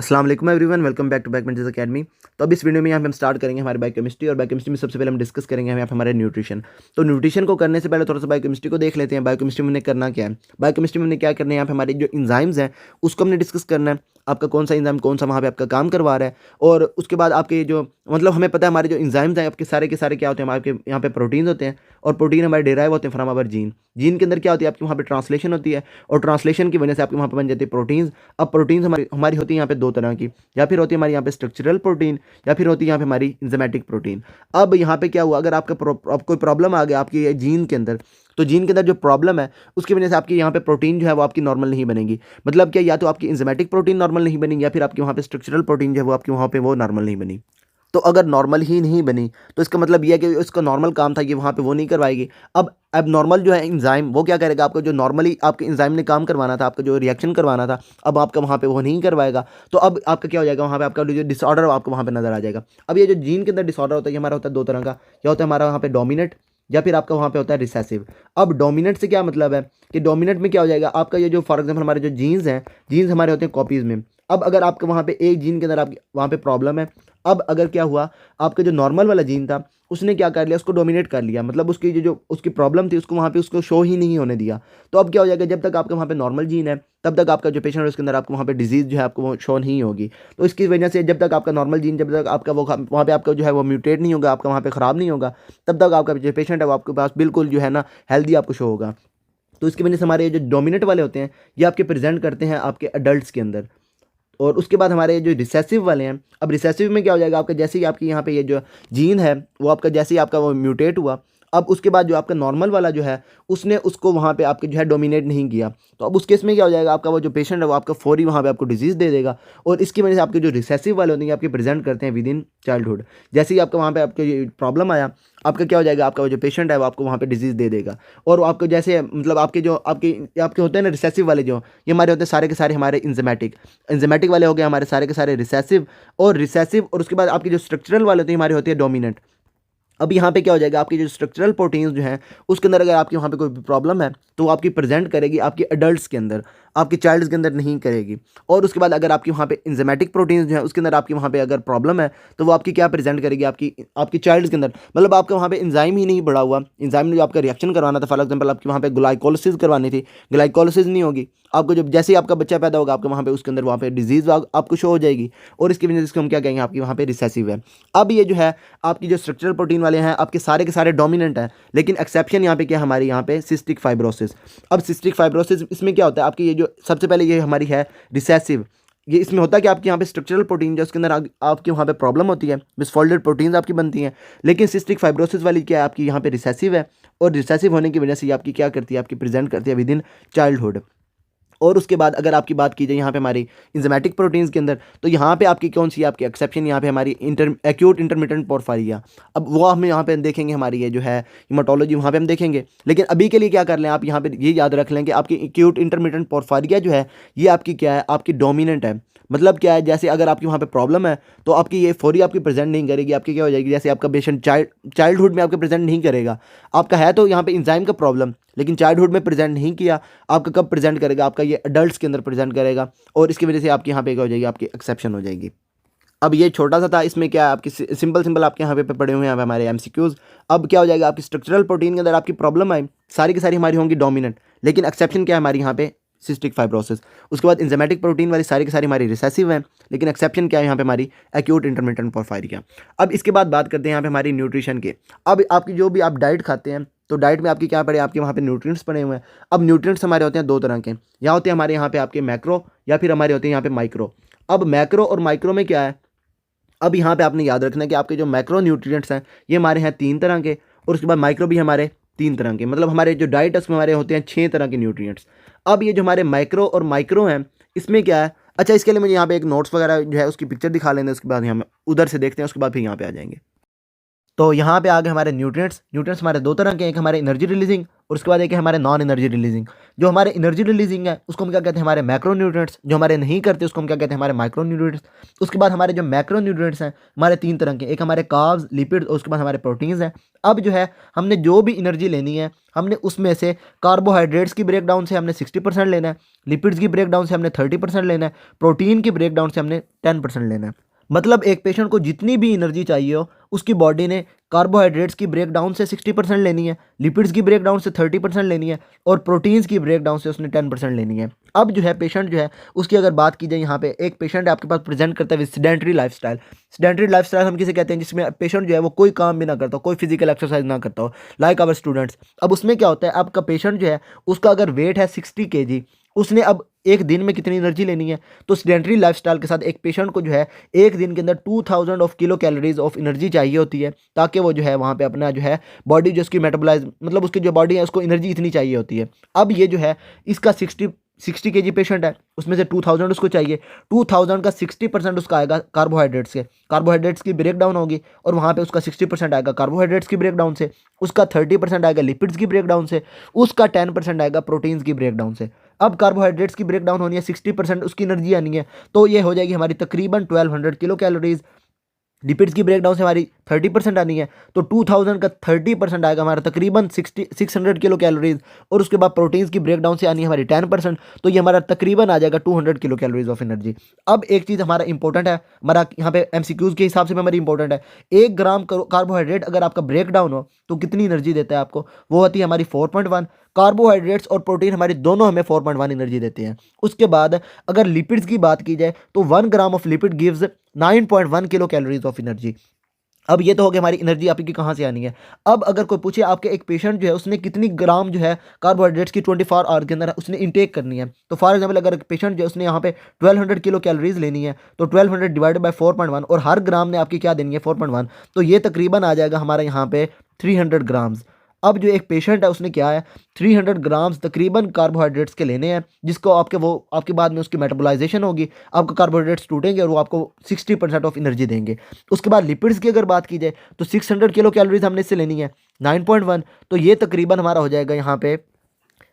अस्सलाम वालेकुम everyone, welcome back to Backbenchers Academy. तो अब इस वीडियो में यहाँ पे हम स्टार्ट करेंगे हमारी बायोकेमिस्ट्री और बायोकेमिस्ट्री में सबसे पहले हम डिस्कस करेंगे यहाँ पे हमारे न्यूट्रिशन। तो न्यूट्रिशन को करने से पहले थोड़ा सा बायोकेमिस्ट्री को देख लेते हैं। बायोकेमिस्ट्री में हमने करना क्या है, बायोकेमिस्ट्री में हमने क्या करना है, यहाँ पे हमारे जो इंजाइम्स हैं उसको हमने डिस्कस करना है। आपका कौन सा इंजाइम कौन सा वहाँ पे आपका काम करवा रहा है, और उसके बाद आपके जो मतलब हमें पता है हमारे जो इंजाइम्स हैं आपके सारे के सारे क्या होते हैं, हमारे यहाँ पे प्रोटीन होते हैं, और प्रोटीन हमारे डिराइव होते हैं फ्रॉम आवर जीन। जीन के अंदर क्या होती है आपकी वहाँ पे ट्रांसलेशन होती है, और ट्रांसलेशन की वजह से आपके वहाँ पे बन जाती है प्रोटीन्स। अब प्रोटीन्स हमारी हमारी होती है यहाँ पे दो तरह की, या फिर होती है हमारी यहाँ पे स्ट्रक्चरल प्रोटीन, या फिर होती है यहाँ पे हमारी इंजाइमेटिक प्रोटीन। अब यहाँ पे क्या हुआ, अगर आपका कोई प्रॉब्लम आ गया आपकी जीन के अंदर, तो जीन के अंदर जो प्रॉब्लम है उसकी वजह से आपकी यहाँ पे प्रोटीन जो है वो आपकी नॉर्मल नहीं बनेगी। मतलब क्या, या तो आपकी इंजाइमेटिक प्रोटीन नॉर्मल नहीं बनेगी, या फिर आपकी वहाँ पे स्ट्रक्चरल प्रोटीन जो है वो आपकी वहाँ पे वो नॉर्मल नहीं बनी। तो अगर नॉर्मल ही नहीं बनी तो इसका मतलब यह है कि इसका नॉर्मल काम था ये वहाँ पे वो नहीं करवाएगी। अब नॉर्मल जो है इंजाइम वो क्या करेगा, आपका जो नॉर्मली आपके इंजाइम ने काम करवाना था, आपका जो रिएक्शन करवाना था, अब आपका वहाँ पे वो नहीं करवाएगा। तो अब आपका क्या हो जाएगा, वहाँ पे आपका जो डिसऑर्डर आपको वहाँ पे नजर आ जाएगा। अब ये जो जीन के अंदर डिसऑर्डर होता है ये हमारा होता है दो तरह का, या होता है हमारा वहाँ पे डोमिनेट, या फिर आपका वहाँ पे होता है रिसेसिव। अब डोमिनेट से क्या मतलब है कि डोमिनेट में क्या हो जाएगा आपका ये जो फॉर एग्जाम्पल हमारे जो जीन्स हैं, जीन्स हमारे होते हैं कॉपीज़ में। अब अगर आपका वहाँ पे एक जीन के अंदर आपकी वहाँ पे प्रॉब्लम है, अब अगर क्या हुआ, आपका जो नॉर्मल वाला जीन था उसने क्या कर लिया, उसको डोमिनेट कर लिया, मतलब उसकी जो जो उसकी प्रॉब्लम थी उसको वहाँ पे उसको शो ही नहीं होने दिया। तो अब क्या हो जाएगा, जब तक आपका वहाँ पे नॉर्मल जीन है तब तक आपका जो पेशेंट है उसके अंदर आपको वहाँ पे डिजीज़ जो है आपको वो शो नहीं होगी। तो इसकी वजह से जब तक आपका नॉर्मल जीन, जब तक आपका वो वहाँ पे आपका जो है वो म्यूटेट नहीं होगा, आपका वहाँ पे ख़राब नहीं होगा, तब तक आपका जो पेशेंट है वो आपके पास बिल्कुल जो है ना हेल्दी आपको शो होगा। तो इसकी वजह से हमारे जो डोमिनेट वाले होते हैं ये आपके प्रेजेंट करते हैं आपके अडल्ट के अंदर। और उसके बाद हमारे जो रिसेसिव वाले हैं, अब रिसेसिव में क्या हो जाएगा आपका, जैसे ही आपकी यहाँ पे ये जो जीन है वो आपका जैसे ही आपका वो म्यूटेट हुआ, अब उसके बाद जो आपका नॉर्मल वाला जो है उसने उसको वहाँ पे आपके जो है डोमिनेट नहीं किया, तो अब उस केस में क्या हो जाएगा, आपका वो जो पेशेंट है वो आपका फौरी वहाँ पे आपको डिजीज़ दे देगा। और इसकी वजह से आपके जो रिसेसिव वाले होते हैं आपके प्रेजेंट करते हैं विद इन चाइल्डहुड। जैसे ही आपका वहाँ पे आपके ये प्रॉब्लम आया, आपका क्या हो जाएगा, आपका वो जो पेशेंट है वो आपको वहाँ पे डिजीज़ दे देगा। और वो आपको जैसे मतलब आपके जो आपके आपके होते हैं ना रिसेसिव वाले, जो ये हमारे होते हैं सारे के सारे हमारे इंजेमेटिक वाले हो गए हमारे सारे के सारे रिसेसिव, और उसके बाद आपके जो स्ट्रक्चरल वाले होते हैं हमारे होते हैं डोमिनेंट। अब यहाँ पे क्या हो जाएगा, आपकी जो स्ट्रक्चरल प्रोटीन्स जो हैं उसके अंदर अगर आपके वहाँ पे कोई प्रॉब्लम है तो वो आपकी प्रेजेंट करेगी आपके अडल्ट्स के अंदर, आपके चाइल्ड्स के अंदर नहीं करेगी। और उसके बाद अगर आपकी वहाँ पे इंजेमेटिक प्रोटीन्स जो है उसके अंदर आपके वहाँ पे अगर प्रॉब्लम है तो वो आपकी क्या प्रेजेंट करेगी, आपकी आपकी चाइल्ड्स के अंदर, मतलब आपका वहाँ पे इंजाइम ही नहीं बढ़ा हुआ, इंजाइम ने जो आपका रिएक्शन करवाना था, फॉर एग्जाम्पल आपकी वहाँ पे ग्लाइकोलिसिस करवानी थी, ग्लाइकोलिसिस नहीं होगी। आपको जब जैसे ही आपका बच्चा पैदा होगा आपके वहाँ पे उसके अंदर वहाँ पे डिजीज़ आपको शो हो जाएगी, और इसकी वजह से इसको हम क्या कहेंगे, आपकी वहाँ पे रिसेसिव है। अब ये जो है आपकी जो स्ट्रक्चरल प्रोटीन वाले हैं आपके सारे के सारे डोमिनेंट हैं, लेकिन एक्सेप्शन यहाँ पे क्या है, हमारी यहाँ पे सिस्टिक फाइब्रोसिस। अब सिस्टिक फाइब्रोसिस इसमें क्या होता है, आपकी ये जो सबसे पहले ये हमारी है रिसेसिव, ये इसमें होता है कि आपके यहाँ पे स्ट्रक्चरल प्रोटीन जो उसके अंदर आपके वहाँ पे प्रॉब्लम होती है, मिसफोल्डेड प्रोटीन्स आपकी बनती हैं। लेकिन सिस्टिक फाइब्रोसिस वाली क्या है, आपकी यहाँ पे रिसेसिव है, और रिसेसिव होने की वजह से ये आपकी क्या करती है, आपकी प्रेजेंट करती है विद इन चाइल्डहुड। और उसके बाद अगर आपकी बात की जाए यहाँ पे हमारी इंजेमेटिक प्रोटीन्स के अंदर, तो यहाँ पे आपकी कौन सी आपकी एक्सेप्शन, यहाँ पे हमारी एक्यूट इंटरमिटेंट पोर्फायरिया। अब वो हम यहाँ पे देखेंगे, हमारी ये जो है हीमाटोलॉजी वहाँ पे हम देखेंगे। लेकिन अभी के लिए क्या कर लें, आप यहाँ पे ये याद रख लें कि आपकी एक्यूट इंटरमिटेंट पोर्फायरिया जो है ये आपकी क्या है, आपकी डोमिनेंट है। मतलब क्या है, जैसे अगर आपकी वहाँ पे प्रॉब्लम है तो आपकी ये फौरी आपकी प्रेजेंट नहीं करेगी, आपकी क्या हो जाएगी, जैसे आपका पेशेंट चाइल्डहुड में आपके प्रेजेंट नहीं करेगा, आपका है तो यहाँ पे इंजाइम का प्रॉब्लम, लेकिन चाइल्डहुड में प्रेजेंट नहीं किया, आपका कब प्रेजेंट करेगा, आपका ये अडल्ट्स के अंदर प्रेजेंट करेगा, और इसकी वजह से आपकी यहाँ पे क्या हो जाएगी, आपकी एक्सेप्शन हो जाएगी। अब ये छोटा सा था, इसमें क्या है आपकी सिंपल सिंपल आपके यहाँ पे पड़े हुए हैं हमारे एमसीक्यूज। अब क्या हो जाएगा, आपकी स्ट्रक्चरल प्रोटीन के अंदर आपकी प्रॉब्लम आई, सारी की सारी हमारी होंगी डोमिनेंट, लेकिन एक्सेप्शन क्या है हमारी यहाँ पे, सिस्टिक फाइब्रोसिस। उसके बाद इंजेमेटिक प्रोटीन वाली सारी की सारी हमारी रिसेसिव हैं, लेकिन एक्सेप्शन क्या है यहाँ पे, हमारी एक्यूट इंटरमिटेंट पोर्फायरिया। अब इसके बाद बात करते हैं यहाँ पे हमारी न्यूट्रिशन के। अब आपकी जो भी आप डाइट खाते हैं तो डाइट में आपकी क्या पड़े, आपके वहाँ पे न्यूट्रिएंट्स पड़े हुए हैं। अब न्यूट्रिएंट्स हमारे होते हैं दो तरह के, यहाँ होते हैं हमारे यहाँ पे आपके मैक्रो, या फिर हमारे होते हैं यहाँ पे माइक्रो। अब मैक्रो और माइक्रो में क्या है, अब यहाँ पे आपने याद रखना है कि आपके जो मैक्रो न्यूट्रिएंट्स हैं ये हमारे हैं 3 तरह के, और उसके बाद माइक्रो भी हमारे 3 तरह के, मतलब हमारे जो डाइट है उसमें हमारे होते हैं 6 तरह के न्यूट्रिएंट्स। अब ये जो हमारे माइक्रो और माइक्रो हैं इसमें क्या है, अच्छा इसके लिए मुझे यहाँ पे एक नोट्स वगैरह जो है उसकी पिक्चर दिखा लेंगे, उसके बाद हम उधर से देखते हैं, उसके बाद फिर यहाँ पे आ जाएंगे। तो यहाँ पे आ गए हमारे न्यूट्रिएंट्स। न्यूट्रिएंट्स हमारे दो तरह के, एक हमारे एनर्जी रिलीजिंग और उसके बाद एक है हमारे नॉन एनर्जी रिलीजिंग। जो हमारे एनर्जी रिलीजिंग है उसको हम क्या कहते हैं, हमारे मैक्रो न्यूट्रिएंट्स। जो हमारे नहीं करते उसको हम क्या कहते हैं, हमारे माइक्रो न्यूट्रिएंट्स। उसके बाद हमारे जो मैक्रो न्यूट्रिएंट्स हैं हमारे तीन तरह के, एक हमारे कार्ब्स, लिपिड और उसके बाद हमारे प्रोटीन्स हैं। अब जो है हमने जो भी एनर्जी लेनी है हमने उसमें से कार्बोहाइड्रेट्स की ब्रेकडाउन से हमने 60% लेना है, लिपिड्स की ब्रेकडाउन से हमने 30% लेना है, प्रोटीन की ब्रेकडाउन से हमने 10% लेना है। मतलब एक पेशेंट को जितनी भी एनर्जी चाहिए हो उसकी बॉडी ने कार्बोहाइड्रेट्स की ब्रेकडाउन से 60% लेनी है, लिपिड्स की ब्रेकडाउन से 30% लेनी है और प्रोटीन्स की ब्रेकडाउन से उसने 10% लेनी है। अब जो है पेशेंट जो है उसकी अगर बात की जाए, यहाँ पे एक पेशेंट आपके पास प्रेजेंट करता है सेडेंटरी लाइफस्टाइल। सेडेंटरी लाइफस्टाइल हम किसे कहते हैं, जिसमें पेशेंट जो है वो कोई काम भी ना करता हो, कोई फिजिकल एक्सरसाइज ना करता हो, लाइक आवर स्टूडेंट्स। अब उसमें क्या होता है, आपका पेशेंट जो है उसका अगर वेट है 60 kg, उसने अब एक दिन में कितनी एनर्जी लेनी है, तो सेडेंटरी लाइफस्टाइल के साथ एक पेशेंट को जो है एक दिन के अंदर 2000 of kilo calories of energy चाहिए होती है, ताकि वो जो है वहाँ पे अपना जो है बॉडी जो उसकी मेटाबॉलाइज, मतलब उसकी जो बॉडी है उसको एनर्जी इतनी चाहिए होती है। अब ये जो है इसका 60 kg पेशेंट है, उसमें से 2000 उसको चाहिए, 2000 का 60% उसका आएगा कार्बोहाइड्रेट्स के, कार्बोहाइड्रेट्स की ब्रेकडाउन होगी और वहाँ पे उसका 60% आएगा कार्बोहाइड्रेट्स की ब्रेकडाउन से, उसका 30% आएगा लिपिड्स की ब्रेकडाउन से, उसका 10% आएगा प्रोटीन्स की ब्रेकडाउन से। अब कार्बोहाइड्रेट्स की ब्रेकडाउन होनी है, 60% उसकी एनर्जी आनी है, तो ये हो जाएगी हमारी तकरीबन 1200 किलो कैलोरीज। लिपिड्स की ब्रेकडाउन से हमारी 30% आनी है, तो 2000 का 30% आएगा हमारा तकरीबन 600 किलो कैलोरीज और उसके बाद प्रोटीन्स की ब्रेकडाउन से आनी है हमारी 10%, तो ये हमारा तकरीबन आ जाएगा 200 किलो कैलोरीज ऑफ एनर्जी। अब एक चीज़ हमारा इंपॉर्टेंट है, हमारा यहाँ पे एमसीक्यूज के हिसाब से हमारी इंपॉर्टेंट है, 1 ग्राम कार्बोहाइड्रेट अगर आपका ब्रेकडाउन हो तो कितनी एनर्जी देता है आपको, वो होती है हमारी 4.1। कार्बोहाइड्रेट्स और प्रोटीन हमारी दोनों हमें 4.1 एनर्जी देते हैं। उसके बाद अगर लिपिड्स की बात की जाए तो 1 gram of lipid gives 9.1 kilo calories of energy. अब ये तो हो गया हमारी एनर्जी आपकी कहाँ से आनी है। अब अगर कोई पूछे आपके एक पेशेंट जो है उसने कितनी ग्राम जो है कार्बोहाइड्रेट्स की 24 आवर के अंदर उसने इंटेक करनी है, तो फॉर एग्जांपल अगर एक पेशेंट जो है उसने यहाँ पे 1200 किलो कैलोरीज लेनी है, तो 1200 डिवाइडेड बाय 4.1 और हर ग्राम ने आपकी क्या देनी है 4.1, तो ये तकरीबन आ जाएगा हमारे यहाँ पे 300 ग्राम्स। अब जो एक पेशेंट है उसने क्या है 300 ग्राम्स तकरीबन कार्बोहाइड्रेट्स के लेने हैं, जिसको आपके बाद में उसकी मेटाबॉलाइजेशन होगी, आपका कार्बोहाइड्रेट्स टूटेंगे और वो आपको 60% ऑफ एनर्जी देंगे। उसके बाद लिपिड्स की अगर बात की जाए तो 600 किलो कैलोरीज हमने इससे लेनी है 9.1, तो ये तकरीबन हमारा हो जाएगा यहाँ पे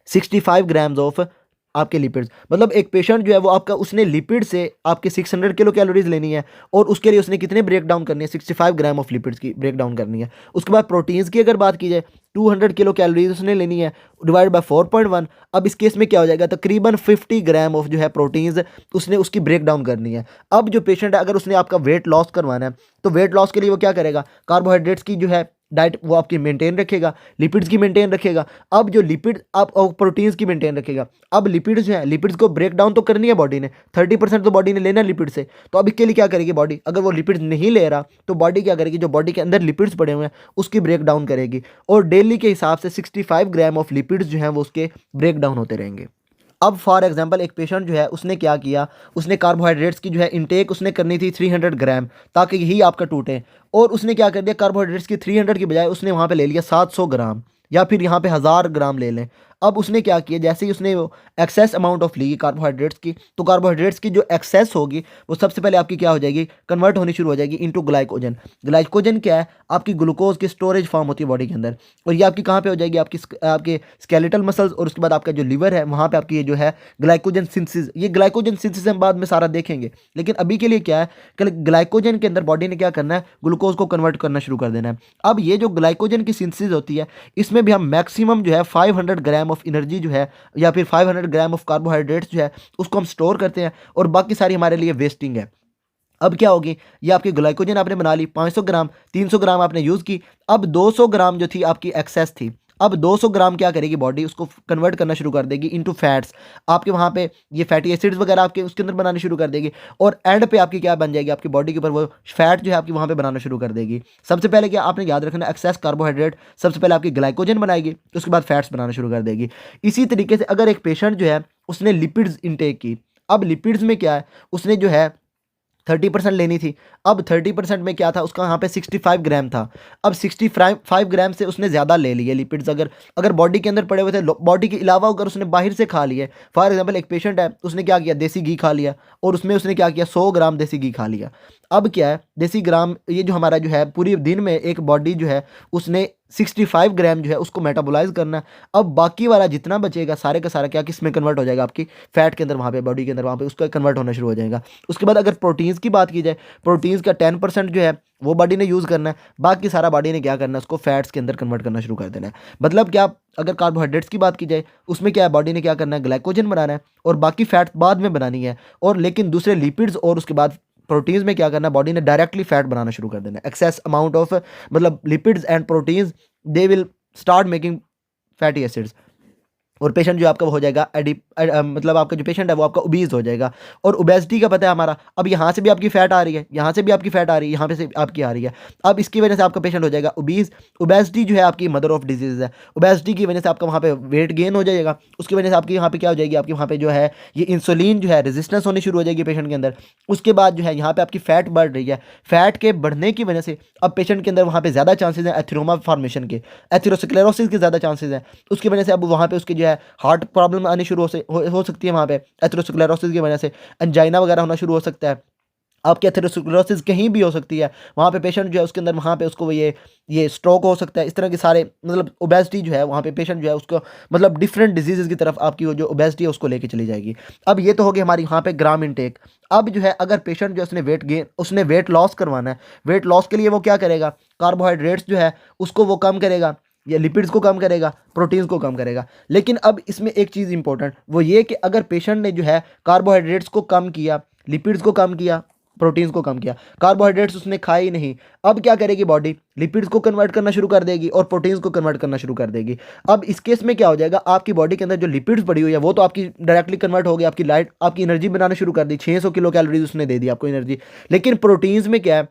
65 ग्राम्स ऑफ आपके लिपिड्स। मतलब एक पेशेंट जो है वो आपका उसने लिपिड से आपके 600 किलो कैलोरीज लेनी है और उसके लिए उसने कितने ब्रेक डाउन करनी है 65 ग्राम ऑफ लिपिड्स की ब्रेक डाउन करनी है। उसके बाद प्रोटीन्स की अगर बात की जाए 200 किलो कैलोरीज उसने लेनी है डिवाइड बाय 4.1। अब इस केस में क्या हो जाएगा तकरीबन 50 ग्राम ऑफ जो है प्रोटीन्स उसने उसकी ब्रेक डाउन करनी है। अब जो पेशेंट है अगर उसने आपका वेट लॉस करवाना है तो वेट लॉस के लिए वो क्या करेगा, कार्बोहाइड्रेट्स की जो है डाइट वो आपकी मेंटेन रखेगा, लिपिड्स की मेंटेन रखेगा। अब जो लिपिड आप प्रोटीन्स की मेंटेन रखेगा। अब लिपिड्स जो है लिपिड्स को ब्रेक डाउन तो करनी है बॉडी ने, 30% तो बॉडी ने लेना है लिपिड से, तो अब इसके लिए क्या करेगी बॉडी, अगर वो लिपिड्स नहीं ले रहा तो बॉडी क्या करेगी, जो बॉडी के अंदर लिपिड्स पड़े हुए हैं उसकी ब्रेक डाउन करेगी और डेली के हिसाब से 65 ग्राम ऑफ लिपिड्स जो हैं वो उसके ब्रेक डाउन होते रहेंगे। अब फॉर एग्जांपल एक पेशेंट जो है उसने क्या किया, उसने कार्बोहाइड्रेट्स की जो है इनटेक उसने करनी थी 300 ग्राम ताकि यही आपका टूटे, और उसने क्या कर दिया कार्बोहाइड्रेट्स की 300 की बजाय उसने वहाँ पे ले लिया 700 ग्राम या फिर यहाँ पे 1000 ग्राम ले लें। अब उसने क्या किया, जैसे ही उसने वो एक्सेस अमाउंट ऑफ ली कार्बोहाइड्रेट्स की, तो कार्बोहाइड्रेट्स की जो एक्सेस होगी वो सबसे पहले आपकी क्या हो जाएगी, कन्वर्ट होनी शुरू हो जाएगी इनटू ग्लाइकोजन। ग्लाइकोजन क्या है, आपकी ग्लूकोज की स्टोरेज फॉर्म होती है बॉडी के अंदर, और ये आपकी कहाँ पे हो जाएगी, आपके स्केलेटल मसल्स और उसके बाद आपका जो लिवर है वहाँ पे आपकी ये जो है ग्लाइकोजन सिंथेसिस, ये ग्लाइकोजन सिंथेसिस हम बाद में सारा देखेंगे, लेकिन अभी के लिए क्या है कि ग्लाइकोजन के अंदर बॉडी ने क्या करना है, ग्लूकोज को कन्वर्ट करना शुरू कर देना है। अब ये जो ग्लाइकोजन की सिंथेसिस होती है इसमें भी हम मैक्सिमम जो है 500 ग्राम ऑफ एनर्जी जो है या फिर 500 ग्राम ऑफ कार्बोहाइड्रेट्स जो है उसको हम स्टोर करते हैं और बाकी सारी हमारे लिए वेस्टिंग है। अब क्या होगी, ये आपकी ग्लाइकोजन आपने बना ली 500 ग्राम, 300 ग्राम आपने यूज़ की, अब 200 ग्राम जो थी आपकी एक्सेस थी, अब 200 ग्राम क्या करेगी बॉडी, उसको कन्वर्ट करना शुरू कर देगी इनटू फैट्स। आपके वहाँ पे ये फैटी एसिड्स वगैरह आपके उसके अंदर बनाने शुरू कर देगी और एंड पे आपकी क्या बन जाएगी, आपकी बॉडी के ऊपर वो फैट जो है आपकी वहाँ पे बनाना शुरू कर देगी। सबसे पहले क्या आपने याद रखना, एक्सेस कार्बोहाइड्रेट सबसे पहले आपकी ग्लाइकोजन बनाएगी, उसके बाद फैट्स बनाना शुरू कर देगी। इसी तरीके से अगर एक पेशेंट जो है उसने लिपिड्स इनटेक की, अब लिपिड्स में क्या है, उसने जो है 30% लेनी थी। अब 30% में क्या था उसका, यहाँ पे 65 ग्राम था। अब 65 ग्राम से उसने ज़्यादा ले लिए लिपिड्स, अगर अगर बॉडी के अंदर पड़े हुए थे, बॉडी के अलावा अगर उसने बाहर से खा लिए, फॉर एग्जांपल एक पेशेंट है, उसने क्या किया, देसी घी खा लिया और उसमें उसने क्या किया, 100 ग्राम देसी घी खा लिया। अब क्या है, देसी ग्राम ये जो हमारा जो है पूरी दिन में एक बॉडी जो है उसने 65 ग्राम जो है उसको मेटाबोलाइज करना है। अब बाकी वाला जितना बचेगा सारे का सारा क्या किस में कन्वर्ट हो जाएगा, आपकी फैट के अंदर, वहाँ पे बॉडी के अंदर, वहाँ पे उसका कन्वर्ट होना शुरू हो जाएगा। उसके बाद अगर प्रोटीन्स की बात की जाए, प्रोटीन्स का 10% जो है वो बॉडी ने यूज़ करना है, बाकी सारा बॉडी ने क्या करना है, उसको फैट्स के अंदर कन्वर्ट करना शुरू कर देना है। मतलब क्या, अगर कार्बोहाइड्रेट्स की बात की जाए उसमें क्या है, बॉडी ने क्या करना है, ग्लाइकोजन बनाना है और बाकी फैट्स बाद में बनानी है। और लेकिन दूसरे लिपिड्स और उसके बाद प्रोटीन्स में क्या करना है, बॉडी ने डायरेक्टली फैट बनाना शुरू कर देना है। एक्सेस अमाउंट ऑफ मतलब lipids and proteins they will start making fatty acids, और पेशेंट जो आपका वो हो जाएगा मतलब आपका जो पेशेंट है वो आपका ओबीज हो जाएगा। और ओबेसिटी का पता है हमारा, अब यहाँ से भी आपकी फैट आ रही है, यहाँ से भी आपकी फैट आ रही है, यहाँ पे से आपकी आ रही है। अब इसकी वजह से आपका पेशेंट हो जाएगा ओबीज। ओबेसिटी जो है आपकी मदर ऑफ डिजीज है। ओबेसिटी की वजह से आपका वहाँ पे वेट गेन हो जाएगा, उसकी वजह से आपकी यहाँ पे क्या हो जाएगी, आपकी वहाँ पे जो है ये इंसुलिन जो है रेजिस्टेंस होनी शुरू हो जाएगी पेशेंट के अंदर। उसके बाद जो है यहाँ पे आपकी फैट बढ़ रही है, फैट के बढ़ने की वजह से अब पेशेंट के अंदर वहाँ पे ज़्यादा चांसेस हैं एथेरोमा फॉर्मेशन के, एथेरोस्क्लेरोसिस के ज़्यादा चांसेस हैं। उसकी वजह से अब वहाँ पे उसके जो है हार्ट प्रॉब्लम आनी शुरू हो सकती है, वहाँ पे एथेरोस्क्लेरोसिस की वजह से एंजाइना वगैरह होना शुरू हो सकता है। आपकी एथेरोस्क्लेरोसिस कहीं भी हो सकती है, वहाँ पे पेशेंट जो है उसके अंदर वहाँ पे उसको ये स्ट्रोक हो सकता है। इस तरह के सारे मतलब ओबेसिटी जो है वहाँ पे पेशेंट जो है उसको मतलब डिफरेंट डिजीज़ की तरफ आपकी वो जो ओबेसिटी है उसको लेके चली जाएगी। अब ये तो हो गया हमारी यहाँ पे ग्राम इनटेक। अब जो है अगर पेशेंट जो उसने वेट लॉस करवाना है, वेट लॉस के लिए वो क्या करेगा, कार्बोहाइड्रेट्स जो है उसको वो कम करेगा, या लिपिड्स को कम करेगा, प्रोटीन्स को कम करेगा। लेकिन अब इसमें एक चीज़ इंपॉर्टेंट वो ये कि अगर पेशेंट ने जो है कार्बोहाइड्रेट्स को कम किया, लिपिड्स को कम किया, प्रोटीन्स को कम किया, कार्बोहाइड्रेट्स उसने खाए ही नहीं, अब क्या करेगी बॉडी, लिपिड्स को कन्वर्ट करना शुरू कर देगी और प्रोटीन्स को कन्वर्ट करना शुरू कर देगी। अब इस केस में क्या हो जाएगा, आपकी बॉडी के अंदर जो लिपिड्स पड़ी हुई है वो तो आपकी डायरेक्टली कन्वर्ट हो गई, आपकी एनर्जी बनाना शुरू कर दी, 600 किलो कैलोरीज उसने दे दी आपको एनर्जी। लेकिन प्रोटीन्स में क्या है,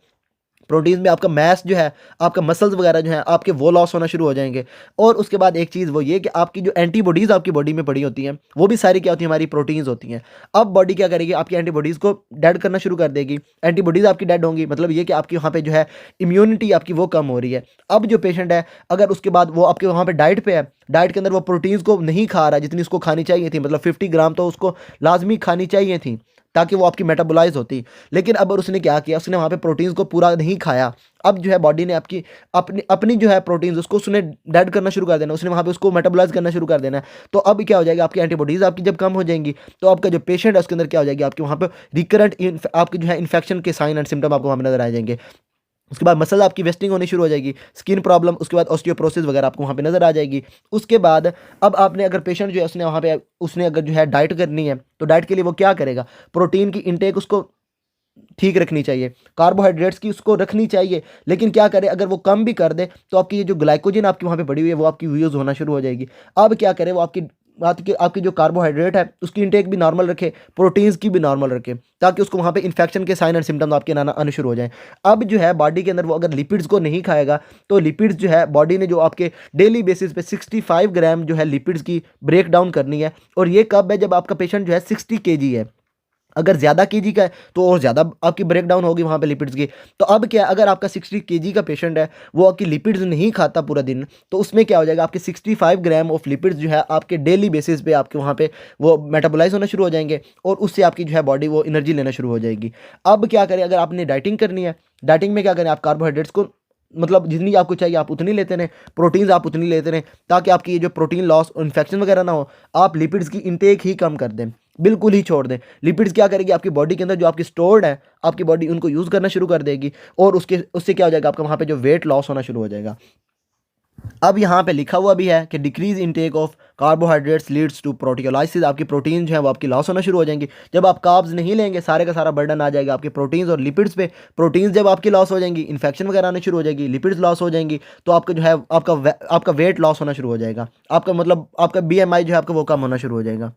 प्रोटीन्स में आपका मैस जो है, आपका मसल्स वगैरह जो है आपके वो लॉस होना शुरू हो जाएंगे। और उसके बाद एक चीज़ वो ये कि आपकी जो एंटीबॉडीज़ आपकी बॉडी में पड़ी होती हैं वो भी सारी क्या होती हैं, हमारी प्रोटीन्स होती हैं। अब बॉडी क्या करेगी, आपकी एंटीबॉडीज़ को डेड करना शुरू कर देगी। एंटीबॉडीज़ आपकी डेड होंगी, मतलब ये कि आपकी वहाँ पे जो है इम्यूनिटी आपकी वो कम हो रही है। अब जो पेशेंट है अगर उसके बाद वो आपके वहाँ पे डाइट पे है, डाइट के अंदर वो प्रोटीन्स को नहीं खा रहा जितनी उसको खानी चाहिए थी, मतलब 50 ग्राम तो उसको लाजमी खानी चाहिए थी ताकि वो आपकी मेटाबोलाइज होती। लेकिन अब उसने क्या किया, उसने वहाँ पे प्रोटीन्स को पूरा नहीं खाया। अब जो है बॉडी ने आपकी अपनी अपनी जो है प्रोटीन्स उसको उसने डेड करना शुरू कर देना, उसने वहाँ पे उसको मेटाबोलाइज करना शुरू कर देना है। तो अब क्या हो जाएगा, आपकी एंटीबॉडीज़ आपकी जब कम हो जाएंगी तो आपका जो पेशेंट है उसके अंदर क्या हो जाएगी, आपके वहाँ पे रिकरेंट आपकी जो है इन्फेक्शन के साइन एंड सिम्टम आपको वहाँ पे नजर आ जाएंगे। उसके बाद मसल आपकी वेस्टिंग होनी शुरू हो जाएगी, स्किन प्रॉब्लम, उसके बाद ऑस्टियोप्रोसिस वगैरह आपको वहाँ पे नज़र आ जाएगी। उसके बाद अब आपने अगर पेशेंट जो है उसने वहाँ पे उसने अगर जो है डाइट करनी है तो डाइट के लिए वो क्या करेगा, प्रोटीन की इनटेक उसको ठीक रखनी चाहिए, कार्बोहाइड्रेट्स की उसको रखनी चाहिए। लेकिन क्या करे, अगर वो कम भी कर दे तो आपकी ये जो ग्लाइकोजन आपकी वहाँ पे पड़ी हुई है वो आपकी यूज़ होना शुरू हो जाएगी। अब क्या करे, वो आपकी जो कार्बोहाइड्रेट है उसकी इंटेक भी नॉर्मल रखे, प्रोटीन्स की भी नॉर्मल रखे, ताकि उसको वहाँ पे इन्फेक्शन के साइन एंड सिम्टम्स आपके आने शुरू हो जाएं। अब जो है बॉडी के अंदर वो अगर लिपिड्स को नहीं खाएगा तो लिपिड्स जो है बॉडी ने जो आपके डेली बेसिस पे 65 ग्राम जो है लिपिड्स की ब्रेक डाउन करनी है। और ये कब है, जब आपका पेशेंट जो है 60 केजी है। अगर ज़्यादा केजी का है तो और ज़्यादा आपकी ब्रेक डाउन होगी वहाँ पे लिपिड्स की। तो अब क्या है, अगर आपका 60 केजी का पेशेंट है वो आपकी लिपिड्स नहीं खाता पूरा दिन, तो उसमें क्या हो जाएगा, आपके 65 ग्राम ऑफ लिपिड्स जो है आपके डेली बेसिस पे आपके वहाँ पे वो मेटाबोलाइज होना शुरू हो जाएंगे और उससे आपकी जो है बॉडी वो एनर्जी लेना शुरू हो जाएगी। अब क्या करें, अगर आपने डाइटिंग करनी है, डाइटिंग में क्या करें, आप कार्बोहाइड्रेट्स को मतलब जितनी आपको चाहिए आप उतनी लेते रहें, प्रोटीन्स आप उतनी लेते रहें, ताकि आपकी ये जो प्रोटीन लॉस और इन्फेक्शन वगैरह ना हो। आप लिपिड्स की इंटेक ही कम कर दें, बिल्कुल ही छोड़ दें। लिपिड्स क्या करेगी, आपकी बॉडी के अंदर जो आपकी स्टोर्ड है आपकी बॉडी उनको यूज़ करना शुरू कर देगी और उससे क्या हो जाएगा, आपका वहाँ पे जो वेट लॉस होना शुरू हो जाएगा। अब यहाँ पे लिखा हुआ भी है कि decrease intake of carbohydrates leads to proteolysis, आपकी प्रोटीन जो है वो आपकी लॉस होना शुरू हो जाएंगी। जब आप कार्ब्स नहीं लेंगे सारे का सारा बर्डन आ जाएगा आपके प्रोटीन्स और लिपिड्स पे। प्रोटीन्स जब आपकी लॉस हो जाएंगी, इन्फेक्शन वगैरह आनी शुरू हो जाएगी, लिपिड्स लॉस हो जाएंगी, तो आपका जो है आपका वेट लॉस होना शुरू हो जाएगा। आपका मतलब आपका BMI जो है आपका वो कम होना शुरू हो जाएगा।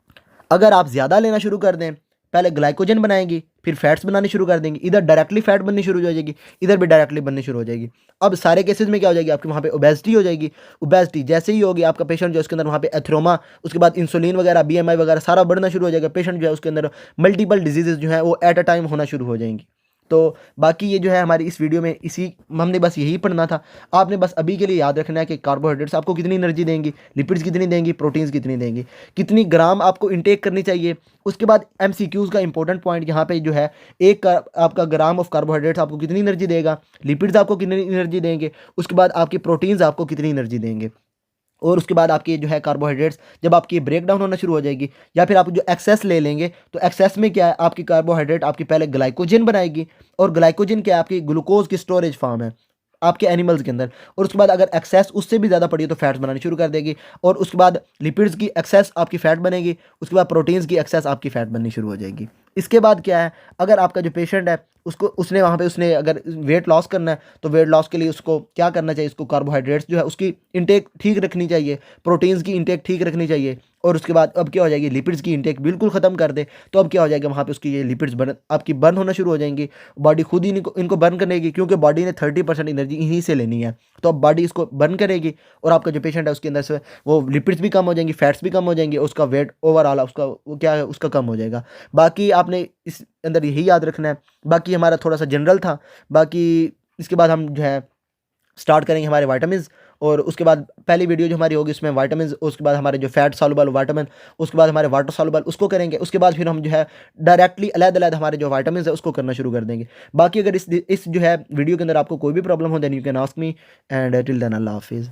अगर आप ज़्यादा लेना शुरू कर दें, पहले ग्लाइकोजन बनाएंगी फिर फैट्स बनाने शुरू कर देंगी, इधर डायरेक्टली फैट बननी शुरू हो जाएगी, इधर भी डायरेक्टली बननी शुरू हो जाएगी। अब सारे केसेस में क्या हो जाएगी, आपके वहाँ पे ओबेसिटी हो जाएगी। ओबेसिटी जैसे ही होगी, आपका पेशेंट जो है उसके अंदर वहाँ पे एथेरोमा, उसके बाद इंसुलिन वगैरह, BMI वगैरह सारा बढ़ना शुरू हो जाएगा। पेशेंट जो है उसके अंदर मल्टीपल डिजीजेज जो है वो एट अ टाइम होना शुरू हो जाएंगी। तो बाकी ये जो है हमारी इस वीडियो में इसी हमने बस यही पढ़ना था। आपने बस अभी के लिए याद रखना है कि कार्बोहाइड्रेट्स आपको कितनी एनर्जी देंगी, लिपिड्स कितनी देंगी, प्रोटीन्स कितनी देंगी, कितनी ग्राम आपको इंटेक करनी चाहिए। उसके बाद एमसीक्यूज़ का इंपॉर्टेंट पॉइंट यहाँ पे जो है, एक का आपका ग्राम ऑफ कार्बोहाइड्रेट्स आपको कितनी एनर्जी देगा, लिपिड्स आपको कितनी एनर्जी देंगे, उसके बाद आपकी प्रोटीन्स आपको कितनी एनर्जी देंगे। और उसके बाद आपके जो है कार्बोहाइड्रेट्स जब आपकी ब्रेक डाउन होना शुरू हो जाएगी, या फिर आप जो एक्सेस ले लेंगे, तो एक्सेस में क्या है, आपकी कार्बोहाइड्रेट आपकी पहले ग्लाइकोजन बनाएगी, और ग्लाइकोजन क्या है, आपकी ग्लूकोज की स्टोरेज फॉर्म है आपके एनिमल्स के अंदर। और उसके बाद अगर एक्सेस उससे भी ज़्यादा पड़ी तो फैट्स बनानी शुरू कर देगी, और उसके बाद लिपिड्स की एक्सेस आपकी फैट बनेगी, उसके बाद प्रोटीन्स की एक्सेस आपकी फैट बननी शुरू हो जाएगी। इसके बाद क्या है, अगर आपका जो पेशेंट है उसको उसने वहाँ पे उसने अगर वेट लॉस करना है, तो वेट लॉस के लिए उसको क्या करना चाहिए, उसको कार्बोहाइड्रेट्स जो है उसकी इंटेक ठीक रखनी चाहिए, प्रोटीन्स की इंटेक ठीक रखनी चाहिए। और उसके बाद अब क्या हो जाएगी, लिपिड्स की इंटेक बिल्कुल ख़त्म कर दे, तो अब क्या हो जाएगा, वहाँ पे उसकी ये लिपिड्स आपकी बर्न होना शुरू हो जाएंगी। बॉडी खुद ही इनको बर्न करेगी, क्योंकि बॉडी ने 30% एनर्जी इन्हीं से लेनी है, तो अब बॉडी इसको बर्न करेगी, और आपका जो पेशेंट है उसके अंदर से वो लिपिड्स भी कम हो जाएंगी, फैट्स भी कम हो जाएंगे, उसका वेट ओवरऑल उसका वो क्या है उसका कम हो जाएगा। बाकी आपने इस अंदर यही याद रखना है। बाकी हमारा थोड़ा सा जनरल था। बाकी इसके बाद हम जो है स्टार्ट करेंगे हमारे विटामिन्स, और उसके बाद पहली वीडियो जो हमारी होगी उसमें विटामिन्स, उसके बाद हमारे जो फैट सॉल्युबल विटामिन, उसके बाद हमारे वाटर सॉल्युबल उसको करेंगे। उसके बाद फिर हम जो है डायरेक्टली अलग-अलग हमारे जो विटामिन्स है उसको करना शुरू कर देंगे। बाकी अगर इस जो है वीडियो के अंदर आपको कोई भी प्रॉब्लम हो, then you can ask me, and till then अल्लाह हाफिज़।